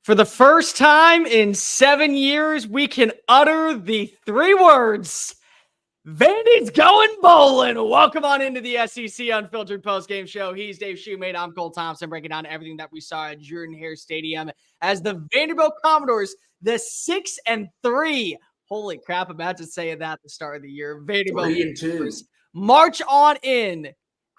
For the first time in 7 years, we can utter the 3 words, Vandy's going bowling. Welcome on into the SEC Unfiltered Postgame Show. He's Dave Shumate. I'm Cole Thompson, breaking down everything that we saw at Jordan-Hare Stadium as the Vanderbilt Commodores, the 6-3. Holy crap, imagine saying that at the start of the year. Vanderbilt 3-2. March on in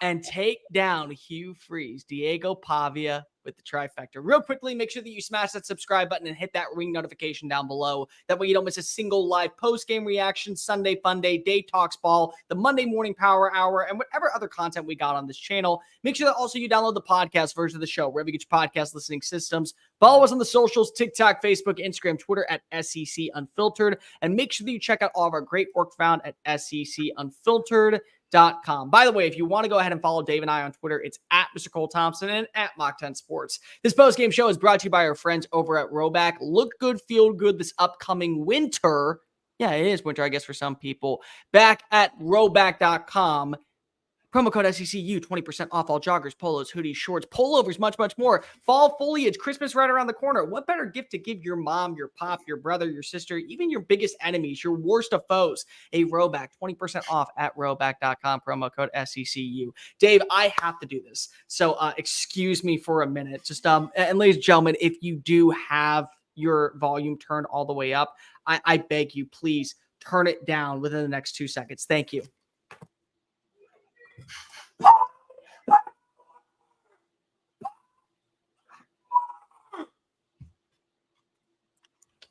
and take down Hugh Freeze, Diego Pavia with the trifecta. Real quickly, make sure that you smash that subscribe button and hit that ring notification down below. That way you don't miss a single live post-game reaction, Sunday Fun Day, Day Talks Ball, the Monday Morning Power Hour, and whatever other content we got on this channel. Make sure that also you download the podcast version of the show, wherever you get your podcast listening systems. Follow us on the socials, TikTok, Facebook, Instagram, Twitter at SEC Unfiltered. And make sure that you check out all of our great work found at SECUnfiltered.com. By the way, if you want to go ahead and follow Dave and I on Twitter, it's at Mr. Cole Thompson and at Mock10 Sports. This post-game show is brought to you by our friends over at RHOBACK. Look good, feel good this upcoming winter. Yeah, it is winter, I guess, for some people. Back at RHOBACK.com. Promo code SECU, 20% off all joggers, polos, hoodies, shorts, pullovers, much, much more. Fall foliage, Christmas right around the corner. What better gift to give your mom, your pop, your brother, your sister, even your biggest enemies, your worst of foes? A RHOBACK, 20% off at RHOBACK.com, promo code SECU. Dave, I have to do this. So excuse me for a minute. Just and ladies and gentlemen, if you do have your volume turned all the way up, I beg you, please turn it down within the next 2 seconds. Thank you.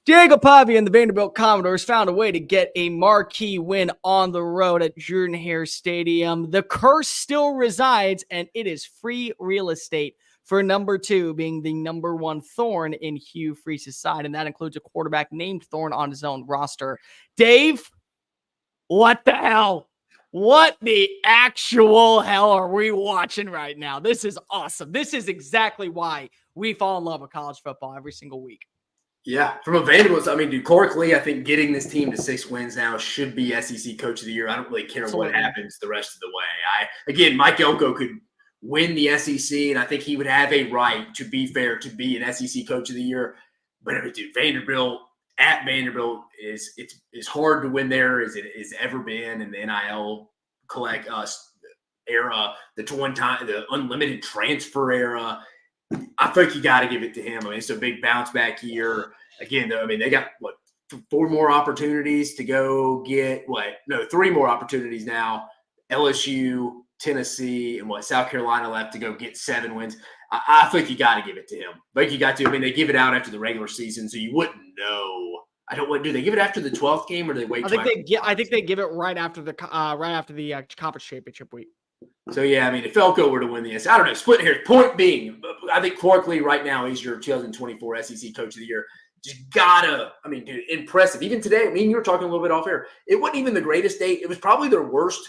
Diego Pavia and the Vanderbilt Commodores found a way to get a marquee win on the road at Jordan-Hare Stadium. The curse still resides, and it is free real estate for number 2 being the number 1 thorn in Hugh Freeze's side, and that includes a quarterback named Thorn on his own roster. Dave, what the hell? What the actual hell are we watching right now? This is awesome. This is exactly why we fall in love with college football every single week. Yeah, from a Vanderbilt, I mean, dude, Corkley, I think getting this team to 6 wins now should be SEC Coach of the Year. I don't really care Absolutely. What happens the rest of the way. Again, Mike Elko could win the SEC, and I think he would have a right, to be fair, to be an SEC Coach of the Year. But, I mean, dude, Vanderbilt at Vanderbilt is hard to win there as it has ever been in the NIL era, the unlimited transfer era. I think you got to give it to him. I mean, it's a big bounce back year. Again, though, I mean, they got 4 more opportunities to go get 3 more opportunities now. LSU, Tennessee, and South Carolina left to go get 7 wins. I think you got to give it to him. Like you got to. I mean, they give it out after the regular season, so you wouldn't know. Do they give it after the 12th game, or do they wait? I think they give it right after the conference championship week. So yeah, I mean, if Elko were to win this, I don't know. Split here. Point being, I think Corkley right now is your 2024 SEC Coach of the Year. Just gotta, I mean, dude, impressive. Even today, I mean, you were talking a little bit off air. It wasn't even the greatest day. It was probably their worst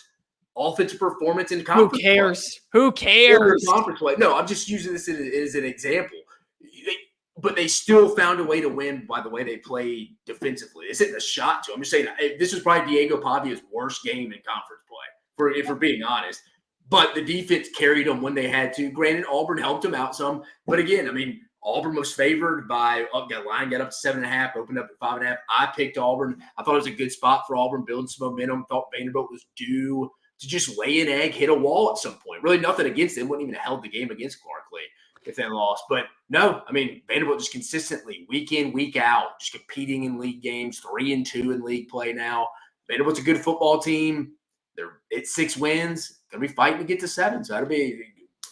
offensive performance in conference. Who cares? Who cares? Conference play. No, I'm just using this as an example. But they still found a way to win by the way they played defensively. This isn't a shot to. I'm just saying this was probably Diego Pavia's worst game in conference play, if we're being honest. But the defense carried them when they had to. Granted, Auburn helped them out some. But again, I mean, Auburn was favored by line got up to 7.5, opened up at 5.5. I picked Auburn. I thought it was a good spot for Auburn, building some momentum. Thought Vanderbilt was due to just lay an egg, hit a wall at some point. Really nothing against them. Wouldn't even have held the game against Clarkley if they lost. But no, I mean, Vanderbilt just consistently, week in, week out, just competing in league games, 3-2 in league play now. Vanderbilt's a good football team. They're at 6 wins. Going to be fighting to get to 7. So that'll be a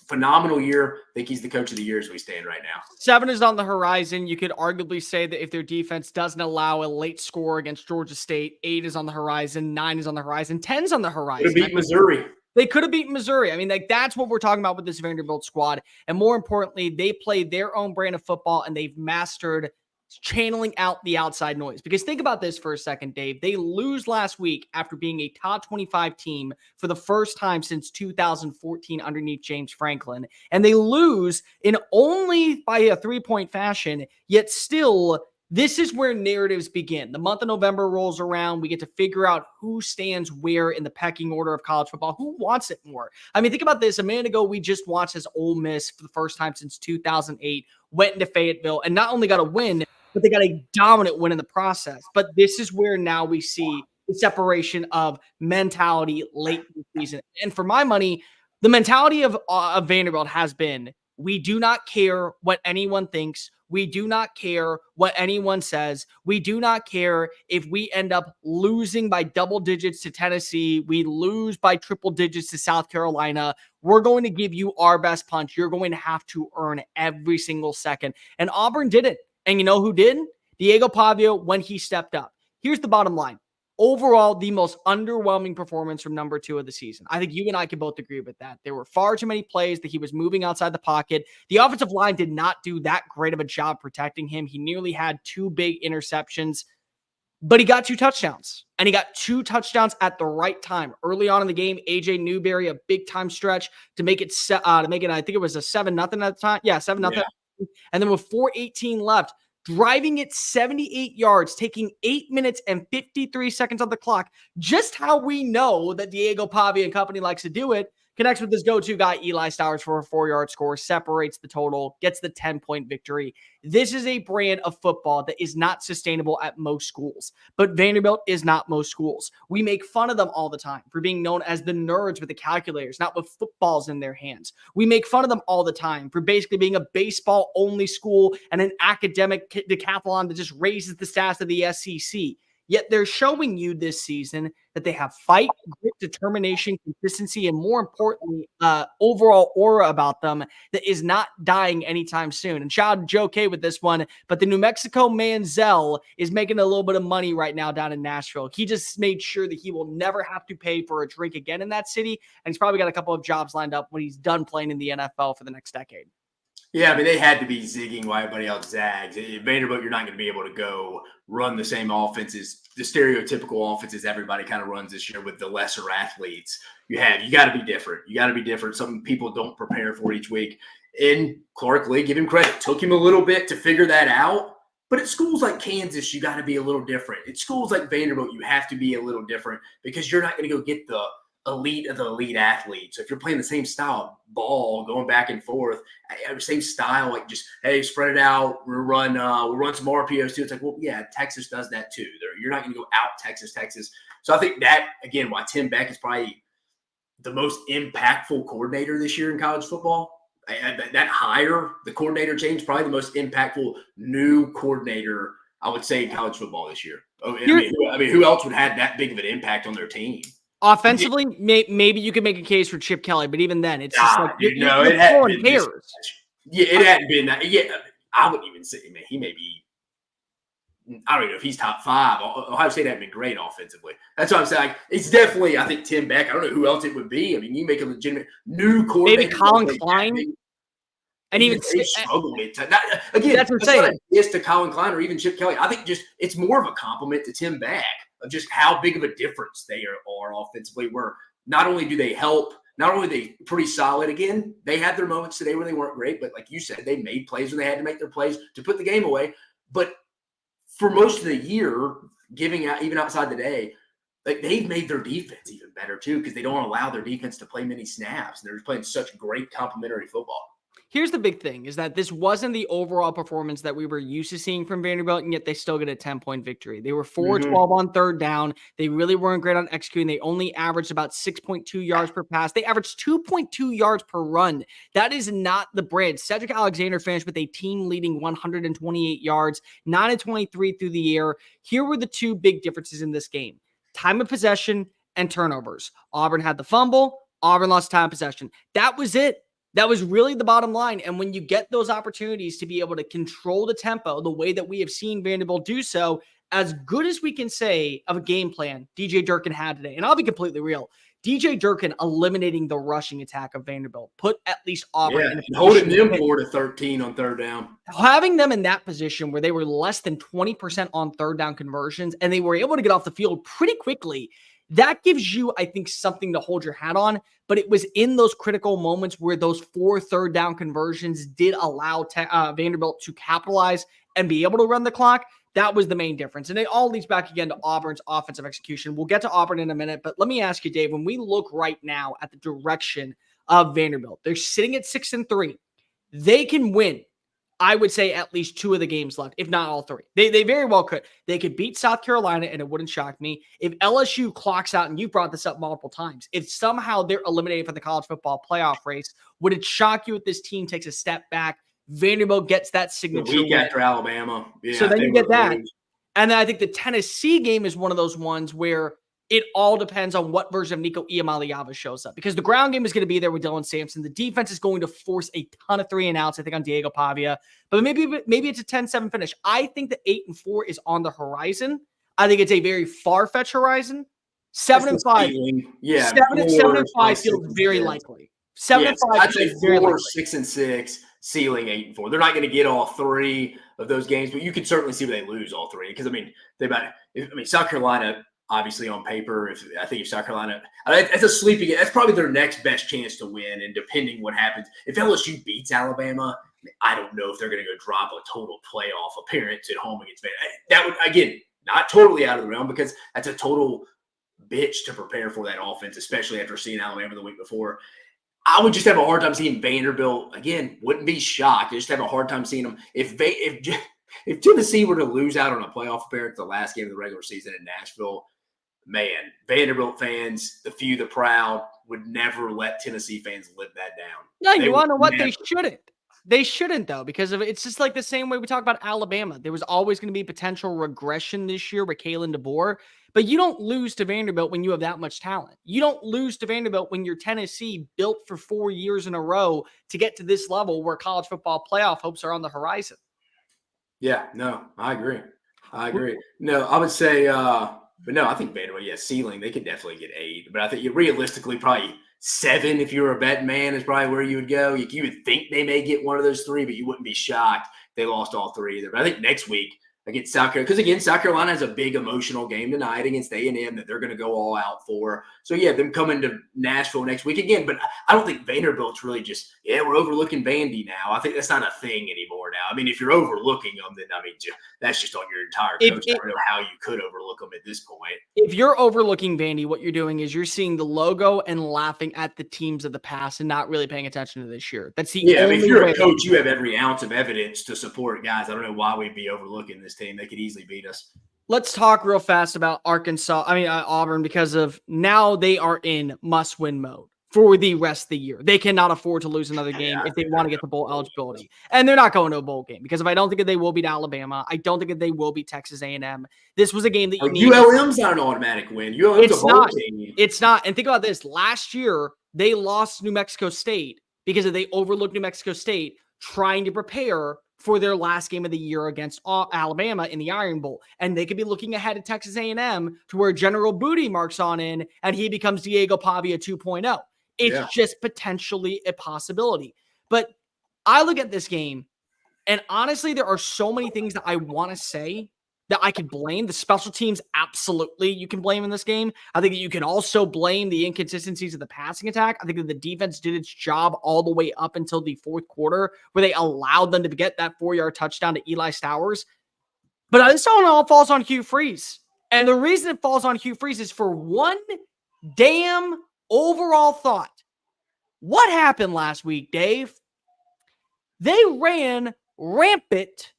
phenomenal year. I think he's the Coach of the Year as we stand right now. 7 is on the horizon. You could arguably say that if their defense doesn't allow a late score against Georgia State, 8 is on the horizon, 9 is on the horizon, 10's on the horizon. Could have beat Missouri. They could have beaten Missouri. I mean, that's what we're talking about with this Vanderbilt squad. And more importantly, they play their own brand of football, and they've mastered channeling out the outside noise. Because think about this for a second, Dave. They lose last week after being a top 25 team for the first time since 2014 underneath James Franklin. And they lose in only by a 3-point fashion, yet still This is where narratives begin. The month of November rolls around. We get to figure out who stands where in the pecking order of college football, who wants it more. I mean, think about this. A minute ago, we just watched as Ole Miss for the first time since 2008 went into Fayetteville and not only got a win, but they got a dominant win in the process. But this is where now we see the separation of mentality late in the season. And for my money, the mentality of Vanderbilt has been, we do not care what anyone thinks. We do not care what anyone says. We do not care if we end up losing by double digits to Tennessee. We lose by triple digits to South Carolina. We're going to give you our best punch. You're going to have to earn every single second. And Auburn did it. And you know who didn't? Diego Pavia when he stepped up. Here's the bottom line. Overall, the most underwhelming performance from number 2 of the season. I think you and I can both agree with that. There were far too many plays that he was moving outside the pocket. The offensive line did not do that great of a job protecting him. He nearly had 2 big interceptions, but he got 2 touchdowns. And he got 2 touchdowns at the right time. Early on in the game, AJ Newberry, a big time stretch to make it, I think it was a 7-0 at the time. Yeah, 7-0. Yeah. And then with 4:18 left, driving it 78 yards, taking 8 minutes and 53 seconds on the clock. Just how we know that Diego Pavia and company likes to do it. Connects with his go-to guy, Eli Stowers, for a 4-yard score, separates the total, gets the 10-point victory. This is a brand of football that is not sustainable at most schools, but Vanderbilt is not most schools. We make fun of them all the time for being known as the nerds with the calculators, not with footballs in their hands. We make fun of them all the time for basically being a baseball-only school and an academic decathlon that just raises the stats of the SEC. Yet they're showing you this season that they have fight, grit, determination, consistency, and more importantly, overall aura about them that is not dying anytime soon. And shout out to Joe K with this one, but the New Mexico man Zell is making a little bit of money right now down in Nashville. He just made sure that he will never have to pay for a drink again in that city, and he's probably got a couple of jobs lined up when he's done playing in the NFL for the next decade. Yeah, I mean, they had to be zigging while everybody else zags. At Vanderbilt, you're not going to be able to go run the same offenses, the stereotypical offenses everybody kind of runs this year with the lesser athletes. You got to be different. You got to be different. Something people don't prepare for each week. And Clark Lee, give him credit, took him a little bit to figure that out. But at schools like Kansas, you got to be a little different. At schools like Vanderbilt, you have to be a little different because you're not going to go get the elite of the elite athletes. So if you're playing the same style ball, going back and forth, same style, like just, hey, spread it out, we'll run some RPOs too. It's like, well, yeah, Texas does that too. You're not going to go out Texas. So I think that, again, why Tim Beck is probably the most impactful coordinator this year in college football. That hire, the coordinator change, probably the most impactful new coordinator, I would say, in college football this year. I mean, who else would have that big of an impact on their team? Offensively, maybe you could make a case for Chip Kelly, but even then, it's just like it hadn't been. It hadn't been that. Yeah, I wouldn't even say. Man, he may be. I don't even know if he's top 5. Ohio State hadn't been great offensively. That's what I'm saying. Like, it's definitely, I think, Tim Beck. I don't know who else it would be. I mean, you make a legitimate new coordinator. Maybe Colin Klein. And even they struggle with again. That's what I'm saying. Yes, to Colin Klein or even Chip Kelly. I think just it's more of a compliment to Tim Beck of just how big of a difference they are offensively. Where not only do they help, not only are they pretty solid. Again, they had their moments today where they weren't great, but like you said, they made plays when they had to make their plays to put the game away. But for most of the year, giving out even outside the day, like they've made their defense even better too because they don't allow their defense to play many snaps. They're just playing such great complementary football. Here's the big thing is that this wasn't the overall performance that we were used to seeing from Vanderbilt, and yet they still get a 10-point victory. They were 4-12 on third down. They really weren't great on executing. They only averaged about 6.2 yards per pass. They averaged 2.2 yards per run. That is not the brand. Cedric Alexander finished with a team-leading 128 yards, 9-23 through the air. Here were the 2 big differences in this game. Time of possession and turnovers. Auburn had the fumble. Auburn lost time of possession. That was it. That was really the bottom line. And when you get those opportunities to be able to control the tempo the way that we have seen Vanderbilt do so, as good as we can say of a game plan DJ Durkin had today, and I'll be completely real, DJ Durkin eliminating the rushing attack of Vanderbilt put at least Auburn in a position holding them 4-13 on third down. Having them in that position where they were less than 20% on third down conversions and they were able to get off the field pretty quickly, that gives you, I think, something to hold your hat on. But it was in those critical moments where those 4 third down conversions did allow Vanderbilt to capitalize and be able to run the clock. That was the main difference. And it all leads back again to Auburn's offensive execution. We'll get to Auburn in a minute, but let me ask you, Dave, when we look right now at the direction of Vanderbilt, they're sitting at 6-3. They can win, I would say, at least 2 of the games left, if not all 3. They very well could. They could beat South Carolina, and it wouldn't shock me. If LSU clocks out, and you brought this up multiple times, if somehow they're eliminated from the college football playoff race, would it shock you if this team takes a step back? Vanderbilt gets that signature the week after Alabama. Yeah, so then you get that. And then I think the Tennessee game is one of those ones where it all depends on what version of Nico Iamaleava shows up, because the ground game is going to be there with Dylan Sampson. The defense is going to force a ton of 3-and-outs, I think, on Diego Pavia. But maybe it's a 10-7 finish. I think the 8-4 is on the horizon. I think it's a very far-fetched horizon. 7-5. Yeah. 7-5 feels very likely. 7-5 I'd say feels very likely. 6-6. Ceiling 8-4. They're not going to get all 3 of those games, but you can certainly see where they lose all 3. Because South Carolina, obviously on paper, if South Carolina, it's a sleeping game. That's probably their next best chance to win. And depending what happens, if LSU beats Alabama, I don't know if they're going to go drop a total playoff appearance at home against Vanderbilt. That would, again, not totally out of the realm, because that's a total bitch to prepare for that offense, especially after seeing Alabama the week before. I would just have a hard time seeing Vanderbilt, again, wouldn't be shocked. I just have a hard time seeing them. If Tennessee were to lose out on a playoff appearance the last game of the regular season in Nashville, man, Vanderbilt fans, the few, the proud, would never let Tennessee fans live that down. No, you want to know what? They shouldn't. They shouldn't, though, because it's just like the same way we talk about Alabama. There was always going to be potential regression this year with Kalen DeBoer. But you don't lose to Vanderbilt when you have that much talent. You don't lose to Vanderbilt when you're Tennessee, built for 4 years in a row to get to this level where college football playoff hopes are on the horizon. Yeah, no, I agree. No, I would say, but no, I think Vanderbilt, ceiling, they could definitely get 8. But I think realistically, probably 7, if you're a betting man, is probably where you would go. You would think they may get one of those 3, but you wouldn't be shocked if they lost all 3 either. But I think next week, against South Carolina, because again, South Carolina has a big emotional game tonight against A&M that they're going to go all out for. So yeah, them coming to Nashville next week again, but I don't think Vanderbilt's really just, we're overlooking Vandy now. I think that's not a thing anymore now. I mean, if you're overlooking them, then that's just on your entire coach. I don't know how you could overlook them at this point. If you're overlooking Vandy, what you're doing is you're seeing the logo and laughing at the teams of the past and not really paying attention to this year. That's the only if you're way. A coach, you have every ounce of evidence to support guys. I don't know why we'd be overlooking this team. They could easily beat us. Let's talk real fast about Auburn, because of now they are in must-win mode for the rest of the year. They cannot afford to lose another game if they want to get the bowl eligibility. And they're not going to a bowl game, because if I don't think that they will beat Alabama, I don't think that they will beat Texas A&M. This was a game that you need. ULM's not an automatic win. ULM's a bowl team. It's not. And think about this. Last year, they lost New Mexico State because they overlooked New Mexico State trying to prepare for their last game of the year against Alabama in the Iron Bowl. And they could be looking ahead at Texas A&M to where General Booty marks on in and he becomes Diego Pavia 2.0. It's just potentially a possibility. But I look at this game, and honestly, there are so many things that I want to say that I could blame. The special teams, absolutely, you can blame in this game. I think that you can also blame the inconsistencies of the passing attack. I think that the defense did its job all the way up until the fourth quarter, where they allowed them to get that 4-yard touchdown to Eli Stowers. But this all falls on Hugh Freeze. And the reason it falls on Hugh Freeze is for one damn overall thought. What happened last week, Dave? They ran rampant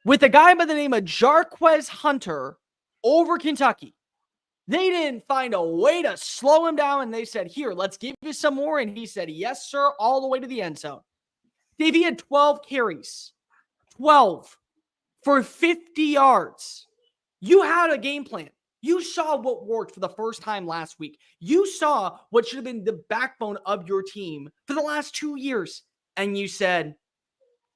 with a guy by the name of Jarquez Hunter over Kentucky. They didn't find a way to slow him down, and they said, here, let's give you some more. And he said, yes, sir, all the way to the end zone. Dave, he had 12 carries. 12 for 50 yards. You had a game plan. You saw what worked for the first time last week. You saw what should have been the backbone of your team for the last 2 years. And you said,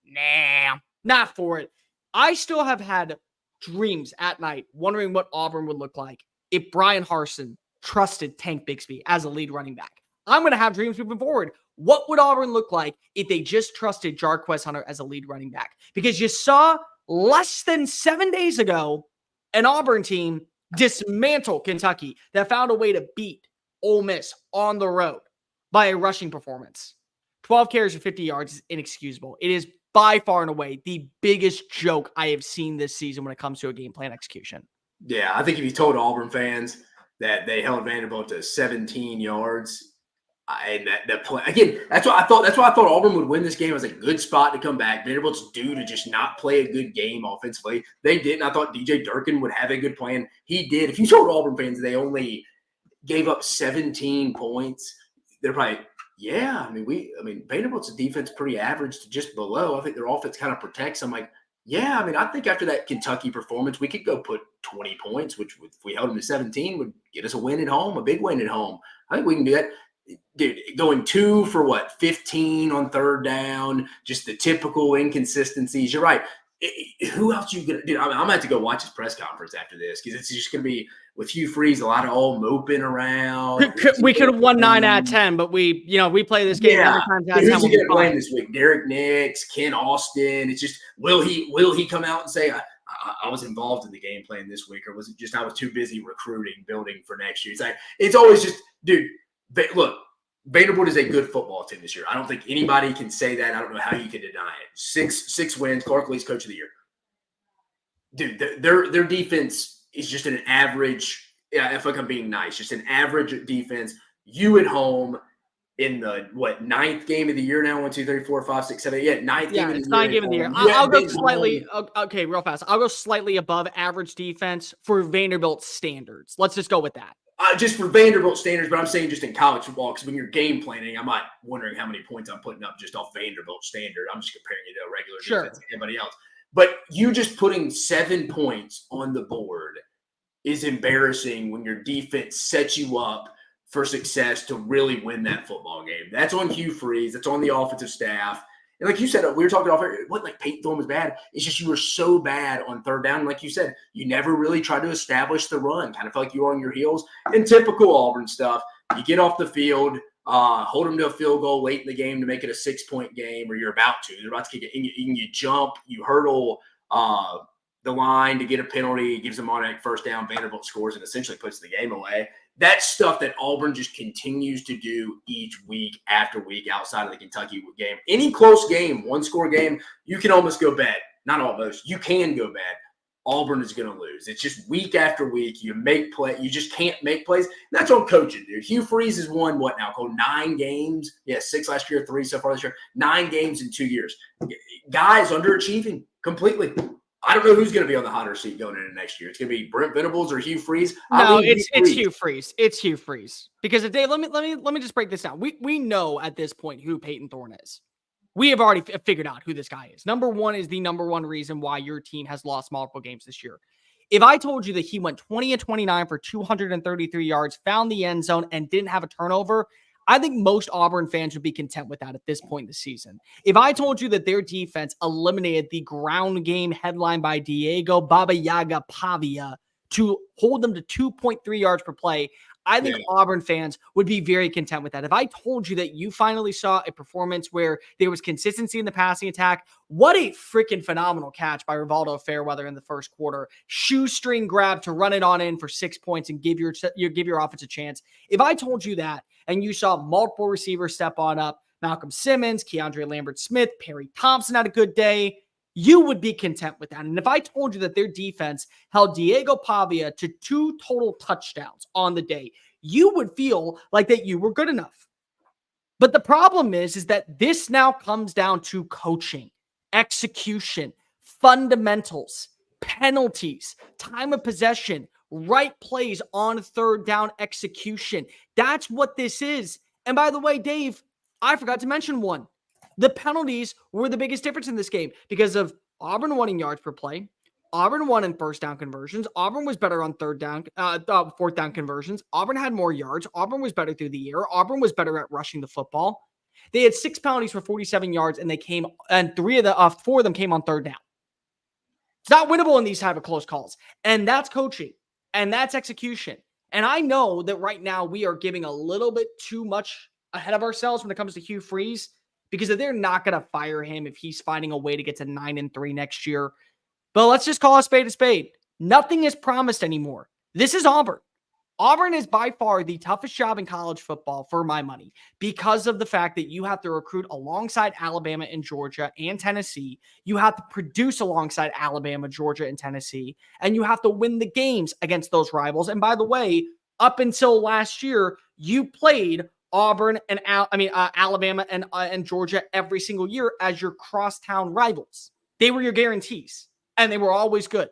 nah, not for it. I still have had dreams at night wondering what Auburn would look like if Brian Harsin trusted Tank Bixby as a lead running back. I'm going to have dreams moving forward. What would Auburn look like if they just trusted Jarquez Hunter as a lead running back? Because you saw less than 7 days ago an Auburn team dismantle Kentucky that found a way to beat Ole Miss on the road by a rushing performance. 12 carries for 50 yards is inexcusable. It is by far and away the biggest joke I have seen this season when it comes to a game plan execution. Yeah, I think if you told Auburn fans that they held Vanderbilt to 17 yards, and that play again, that's why I thought Auburn would win this game. It was a good spot to come back. Vanderbilt's due to just not play a good game offensively. They didn't. I thought DJ Durkin would have a good plan. He did. If you told Auburn fans they only gave up 17 points, they're probably, yeah. I mean, Vanderbilt's defense pretty average to just below. I think their offense kind of protects. I'm like, yeah. I mean, I think after that Kentucky performance, we could go put 20 points, which if we held them to 17 would get us a win at home, a big win at home. I think we can do that. Dude, going 2 for 15 on third down, just the typical inconsistencies. You're right. Who else are you going to do? I'm going to have to go watch his press conference after this because it's just going to be with Hugh Freeze, a lot of all moping around. We could have won 9 out of 10, but we play this game 9 times out of 10. Who's he going to blame this week? Derek Nix, Ken Austin. It's just, will he come out and say, I was involved in the game plan this week, or was it just I was too busy recruiting, building for next year? It's like, it's always just, dude, look, Vanderbilt is a good football team this year. I don't think anybody can say that. I don't know how you can deny it. Six wins. Clark Lee's coach of the year. Dude, their defense is just an average. Yeah, if I'm being nice, just an average defense. You at home in the ninth game of the year now? 1, 2, 3, 4, 5, 6, 7, 8. Yeah, ninth game of the year. It's 9 game of the year. I'll go slightly. Okay, real fast. I'll go slightly above average defense for Vanderbilt standards. Let's just go with that. Just for Vanderbilt standards, but I'm saying just in college football, because when you're game planning, I'm not wondering how many points I'm putting up just off Vanderbilt standard. I'm just comparing it to a regular defense and anybody else. But you just putting 7 points on the board is embarrassing when your defense sets you up for success to really win that football game. That's on Hugh Freeze. That's on the offensive staff. And like you said, we were talking off air, what like Peyton Thorne was bad. It's just you were so bad on third down. And like you said, you never really tried to establish the run. Kind of felt like you were on your heels. And typical Auburn stuff, you get off the field, hold them to a field goal late in the game to make it a 6-point game, or you're about to. You're about to kick it. And you jump, you hurdle the line to get a penalty. It gives them automatic first down. Vanderbilt scores and essentially puts the game away. That's stuff that Auburn just continues to do each week after week outside of the Kentucky game. Any close game, one-score game, you can almost go bad. Not almost. You can go bad. Auburn is going to lose. It's just week after week. You make play. You just can't make plays. And that's on coaching, dude. Hugh Freeze has won what now? Called 9 games. Yeah, 6 last year, 3 so far this year. 9 games in 2 years. Guys underachieving completely. I don't know who's going to be on the hotter seat going into next year. It's going to be Brent Venables or Hugh Freeze. No, it's Hugh Freeze. It's Hugh Freeze. Because Dave, let me just break this down. We know at this point who Peyton Thorne is. We have already figured out who this guy is. Number one is the number one reason why your team has lost multiple games this year. If I told you that he went 20-29 for 233 yards, found the end zone, and didn't have a turnover, I think most Auburn fans would be content with that at this point in the season. If I told you that their defense eliminated the ground game headline by Diego Baba Yaga Pavia to hold them to 2.3 yards per play, I think Auburn fans would be very content with that. If I told you that you finally saw a performance where there was consistency in the passing attack, what a freaking phenomenal catch by Rivaldo Fairweather in the first quarter. Shoestring grab to run it on in for 6 points and give your offense a chance. If I told you that and you saw multiple receivers step on up, Malcolm Simmons, Keandre Lambert-Smith, Perry Thompson had a good day, you would be content with that. And if I told you that their defense held Diego Pavia to 2 total touchdowns on the day, you would feel like that you were good enough. But the problem is that this now comes down to coaching, execution, fundamentals, penalties, time of possession, right plays on third down execution. That's what this is. And by the way, Dave, I forgot to mention one. The penalties were the biggest difference in this game because of Auburn winning yards per play. Auburn won in first down conversions. Auburn was better on fourth down conversions. Auburn had more yards. Auburn was better through the air. Auburn was better at rushing the football. They had 6 penalties for 47 yards, and 4 of them came on third down. It's not winnable in these type of close calls, and that's coaching, and that's execution. And I know that right now we are giving a little bit too much ahead of ourselves when it comes to Hugh Freeze, because they're not going to fire him if he's finding a way to get to 9-3 next year. But let's just call a spade a spade. Nothing is promised anymore. This is Auburn. Auburn is by far the toughest job in college football for my money because of the fact that you have to recruit alongside Alabama and Georgia and Tennessee. You have to produce alongside Alabama, Georgia, and Tennessee, and you have to win the games against those rivals. And by the way, up until last year, you played Auburn and Alabama and Georgia every single year as your crosstown rivals. They were your guarantees, and they were always good.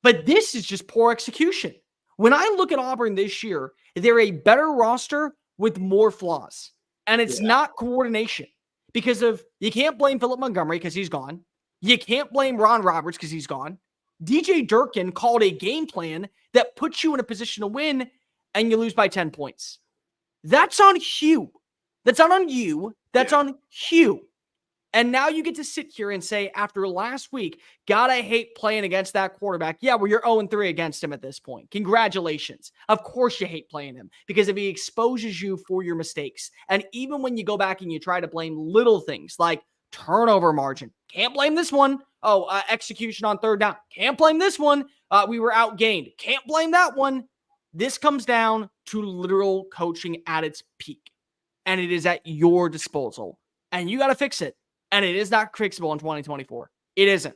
But this is just poor execution. When I look at Auburn this year, they're a better roster with more flaws. And it's not coordination because you can't blame Philip Montgomery because he's gone. You can't blame Ron Roberts because he's gone. DJ Durkin called a game plan that puts you in a position to win and you lose by 10 points. That's on Hugh. That's not on you. That's on Hugh. And now you get to sit here and say, after last week, God, I hate playing against that quarterback. Yeah, well, you're 0-3 against him at this point. Congratulations. Of course you hate playing him because if he exposes you for your mistakes. And even when you go back and you try to blame little things like turnover margin, can't blame this one. Execution on third down. Can't blame this one. We were outgained. Can't blame that one. This comes down to literal coaching at its peak. And it is at your disposal. And you got to fix it. And it is not fixable in 2024. It isn't.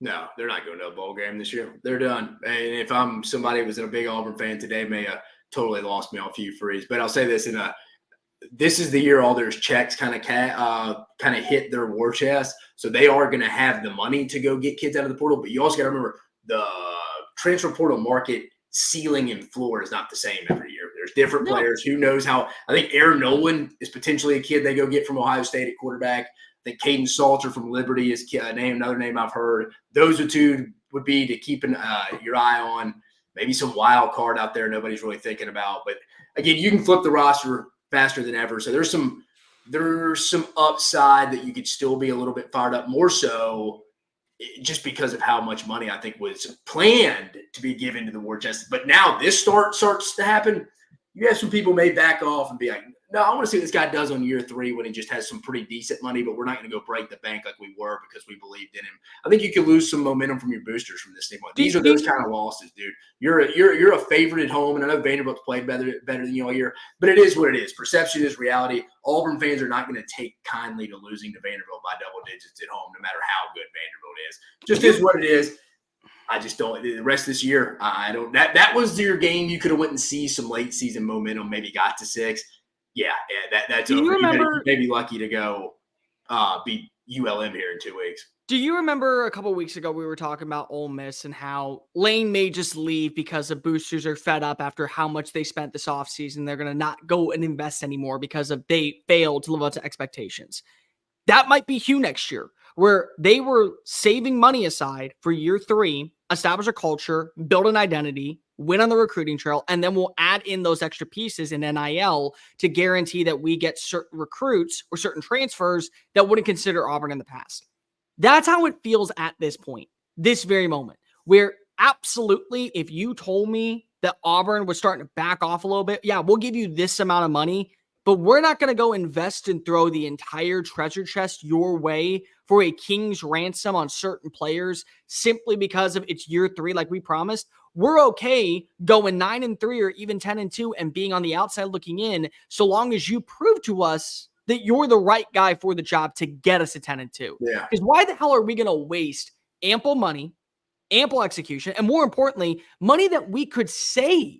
No, they're not going to a bowl game this year. They're done. And if I'm somebody who was a big Auburn fan today, may have totally lost me on Hugh Freeze. But I'll say this: this is the year all their checks kind of hit their war chest. So they are going to have the money to go get kids out of the portal. But you also got to remember the transfer portal market ceiling and floor is not the same every year. There's different players. Who knows how? I think Aaron Nolan is potentially a kid they go get from Ohio State at quarterback. I think Caden Salter from Liberty is another name I've heard. Those are two would be to keep your eye on. Maybe some wild card out there nobody's really thinking about. But again, you can flip the roster faster than ever. So there's some upside that you could still be a little bit fired up, more so just because of how much money I think was planned to be given to the war chest. But now this starts to happen. You have some people may back off and be like, no, I want to see what this guy does on year 3 when he just has some pretty decent money, but we're not going to go break the bank like we were because we believed in him. I think you could lose some momentum from your boosters from this standpoint. These are those kind of losses, dude. You're a favorite at home, and I know Vanderbilt's played better than you all year, but it is what it is. Perception is reality. Auburn fans are not going to take kindly to losing to Vanderbilt by double digits at home, no matter how good Vanderbilt is. Just is what it is. I just don't. The rest of this year, I don't. That was your game. You could have went and see some late season momentum. Maybe got to 6. Yeah, that's over. You may be lucky to go beat ULM here in 2 weeks. Do you remember a couple of weeks ago we were talking about Ole Miss and how Lane may just leave because the boosters are fed up after how much they spent this offseason? They're going to not go and invest anymore because they failed to live up to expectations. That might be Hugh next year, where they were saving money aside for year 3, establish a culture, build an identity, win on the recruiting trail, and then we'll add in those extra pieces in NIL to guarantee that we get certain recruits or certain transfers that wouldn't consider Auburn in the past. That's how it feels at this point, this very moment, where absolutely, if you told me that Auburn was starting to back off a little bit, yeah, we'll give you this amount of money, but we're not going to go invest and throw the entire treasure chest your way for a king's ransom on certain players simply because of it's year 3 like we promised. We're okay going 9-3 or even 10-2 and being on the outside looking in so long as you prove to us that you're the right guy for the job to get us to 10-2. Yeah. Because why the hell are we going to waste ample money, ample execution, and more importantly, money that we could save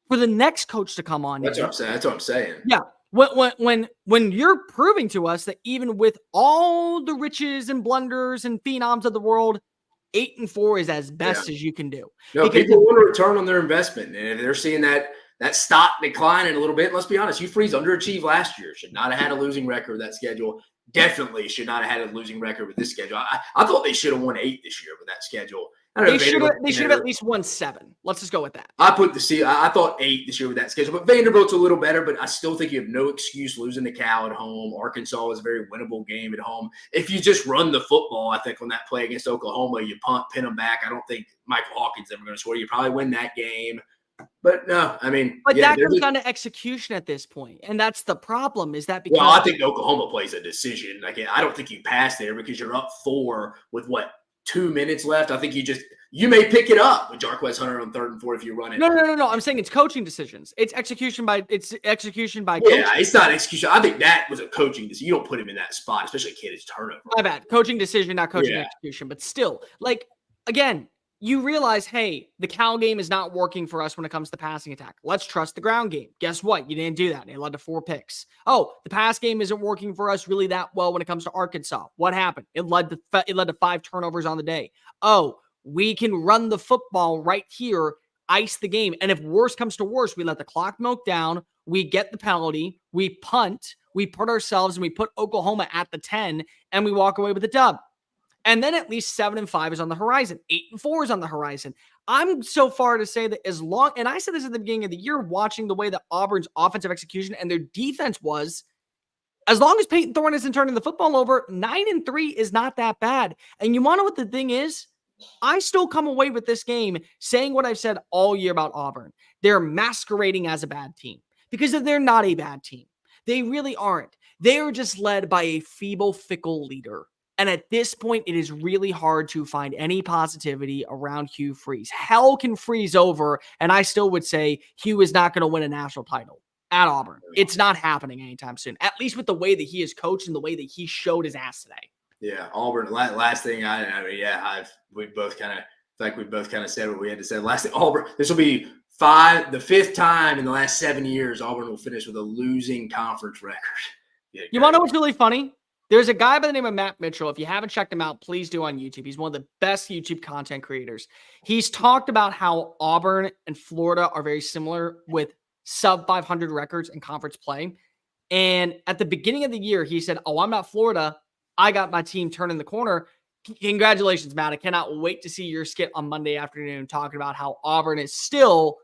for the next coach to come on? That's what I'm saying. Yeah. When you're proving to us that even with all the riches and blunders and phenoms of the world, 8-4 is as best as you can do. No, because people want a return on their investment. And if they're seeing that stock declining a little bit, let's be honest, Hugh Freeze underachieved last year. Should not have had a losing record with that schedule. Definitely should not have had a losing record with this schedule. I thought they should have won 8 this year with that schedule. They should have at least won 7. Let's just go with that. I thought 8 this year with that schedule, but Vanderbilt's a little better, but I still think you have no excuse losing to Cal at home. Arkansas is a very winnable game at home. If you just run the football, I think on that play against Oklahoma, you punt, pin them back. I don't think Michael Hawkins is ever going to score. You probably win that game. But no, I mean. But that comes down to execution at this point. And that's the problem is that because. Well, I think Oklahoma plays a decision. Like, I don't think you pass there because you're up 4 with 2 minutes left, I think you may pick it up with Jarquez Hunter on 3rd and 4 if you run it. No. I'm saying it's coaching decisions. It's execution by Yeah, coaching. it's not execution. I think that was a coaching decision. You don't put him in that spot, especially a kid is turnover. My bad. Coaching decision, not coaching execution. But still, like, again, you realize, hey, the Cal game is not working for us when it comes to passing attack. Let's trust the ground game. Guess what? You didn't do that. It led to 4 picks. Oh, the pass game isn't working for us really that well when it comes to Arkansas. What happened? It led to 5 turnovers on the day. Oh, we can run the football right here, ice the game. And if worse comes to worse, we let the clock milk down. We get the penalty. We punt. We put ourselves and we put Oklahoma at the 10 and we walk away with a dub. And then at least 7-5 is on the horizon. 8-4 is on the horizon. I'm so far to say that and I said this at the beginning of the year, watching the way that Auburn's offensive execution and their defense was, as long as Peyton Thorne isn't turning the football over, 9-3 is not that bad. And you want to know what the thing is? I still come away with this game saying what I've said all year about Auburn. They're masquerading as a bad team because they're not a bad team. They really aren't. They are just led by a feeble, fickle leader. And at this point, it is really hard to find any positivity around Hugh Freeze. Hell can freeze over, and I still would say Hugh is not going to win a national title at Auburn. It's not happening anytime soon, at least with the way that he is coached and the way that he showed his ass today. Yeah, Auburn. Last thing we both kind of said what we had to say. Last thing, Auburn. This will be the 5th time in the last 7 years Auburn will finish with a losing conference record. Yeah, you want to know what's really funny? There's a guy by the name of Matt Mitchell. If you haven't checked him out, please do on YouTube. He's one of the best YouTube content creators. He's talked about how Auburn and Florida are very similar with sub 500 records in conference play. And at the beginning of the year, he said, "Oh, I'm not Florida. I got my team turning the corner." Congratulations, Matt. I cannot wait to see your skit on Monday afternoon talking about how Auburn is still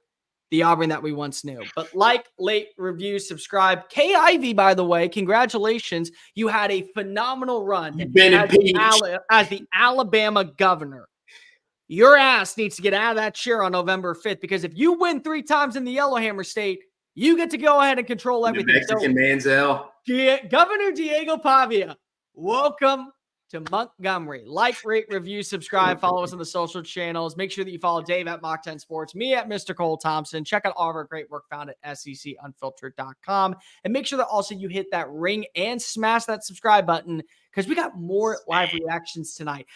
the Auburn that we once knew. But like, rate, review, subscribe. Kay Ivey, by the way, congratulations. You had a phenomenal run You've been as the Alabama governor. Your ass needs to get out of that chair on November 5th, because if you win 3 times in the Yellowhammer State, you get to go ahead and control everything. Mexican Manziel. Governor Diego Pavia, welcome to Montgomery. Like, rate, review, subscribe, follow us on the social channels. Make sure that you follow Dave at Mach 10 Sports, me at Mr. Cole Thompson. Check out all of our great work found at secunfiltered.com. And make sure that also you hit that ring and smash that subscribe button, because we got more live reactions tonight.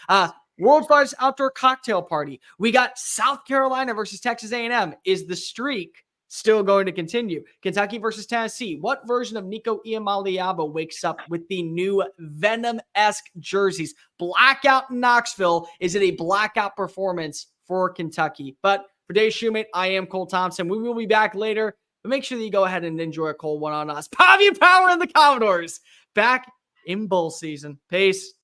World's largest outdoor cocktail party. We got South Carolina versus Texas A&M. Is the streak still going to continue? Kentucky versus Tennessee. What version of Nico Iamaleava wakes up with the new Venom-esque jerseys? Blackout in Knoxville. Is it a blackout performance for Kentucky? But for Dave Shumate, I am Cole Thompson. We will be back later, but make sure that you go ahead and enjoy a cold one on us. Pavia Power and the Commodores back in bowl season. Peace.